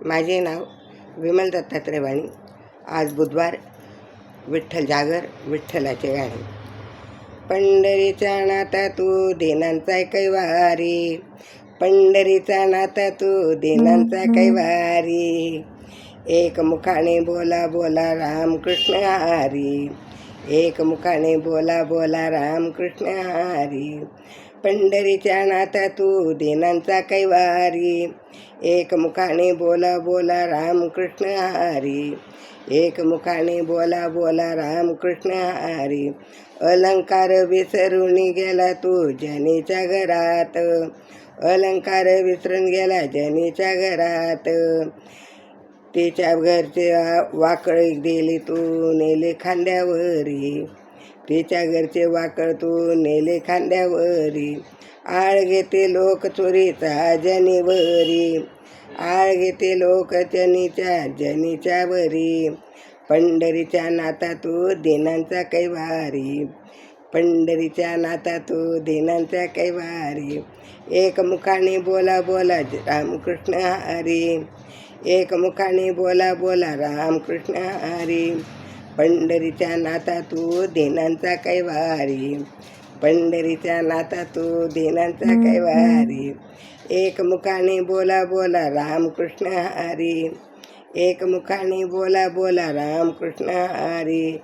माझे नाव विमल दत्तात्रय वाणी. आज बुधवार. विठ्ठल जागर, विठ्ठलाचे गाणे. पंढरीचा नाता तू दीनांचा कैवारी, पंढरीचा नाता तू दीनांचा कैवारी. एक मुखाने बोला बोला राम कृष्ण हरी, एक मुखाने बोला बोला राम कृष्ण हरी. पंढरीच्या नाता तू दीनांचा कैवारी, एक मुखाने बोला बोला राम कृष्ण हरी, एक मुखाने बोला बोला राम कृष्ण हरी. अलंकार विसरून गेला तू जनीच्या घरात, अलंकार विसरून गेला जनीच्या घरात. तिच्या घरचे वाकळ दिली तू नेले खांद्यावरी, तिच्या घरचे वाकळ तू नेले खांद्यावरी. आळ घेते लोक चोरीचा जनीवरी, आळ घेते लोक जनीच्या वरी. पंढरीच्या नाता तू दीनांचा कैवारी, पंढरीच्या नाता तू दीनांचा कैवारी. एक मुखाने बोला बोला रामकृष्ण हरी, एक मुखाने बोला बोला रामकृष्ण हरी. पंढरीच्या नाता तू दीनांचा कैवारी, पंढरीच्या नाता तू दीनांचा कैवारी. एक मुखाने बोला बोला रामकृष्ण हरी, एक मुखाने बोला बोला रामकृष्ण हरी.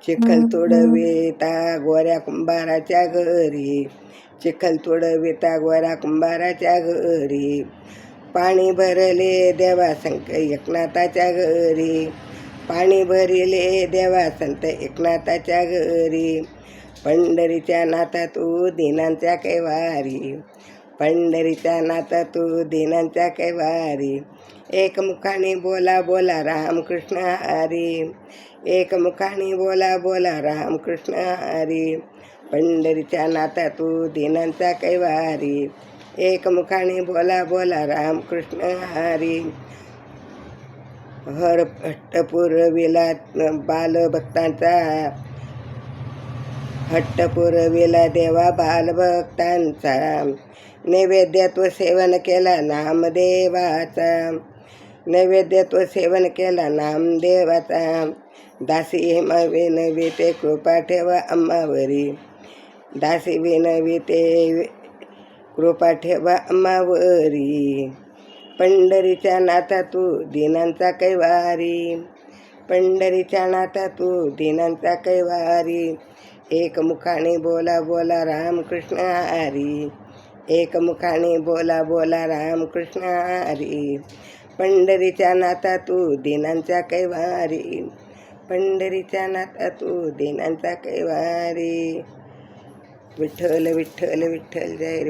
चिखल तोडविता गोऱ्या कुंभाराच्या घरी, चिखल तोडविता गोऱ्या कुंभाराच्या घरी. पाणी भरले देवा संत एकनाथाच्या घरी, पाणी भरले देवा संत एकनाथाच्या घरी. पंढरीच्या नाता तू दीनांचा कैवारी, पंढरीच्या नाता तू दीनांचा कैवारी. एक मुखाने बोला बोला रामकृष्ण हरी, एक मुखाने बोला बोला रामकृष्ण हरी. पंढरीच्या नाता तू दीनांचा कैवारी, एक मुखाने बोला बोला रामकृष्ण हरी. हर हट्ट पुरविला बालभक्तांचा, हट्ट पुरविला देवा बालभक्तांचा. नैवेद्यत्व सेवन केला नामदेवाचा, नैवेद्यत्व सेवन केला नामदेवाचा. दासी हेमा विनविते कृपा ठेवा अम्मावरी, दासी विनविते कृपा ठेवा अम्मावरी. पंढरीच्या नाता तू दीनांचा कैवारी, पंढरीच्या नाता तू दीनांचा कैवारी. एक मुखाने बोला बोला रामकृष्ण हरी, एक मुखाने बोला बोला रामकृष्ण हरी. पंढरीच्या नाता तू दीनांचा कैवारी, पंढरीच्या नाता तू दीनांचा कैवारी. विठ्ठल विठ्ठल विठ्ठल जय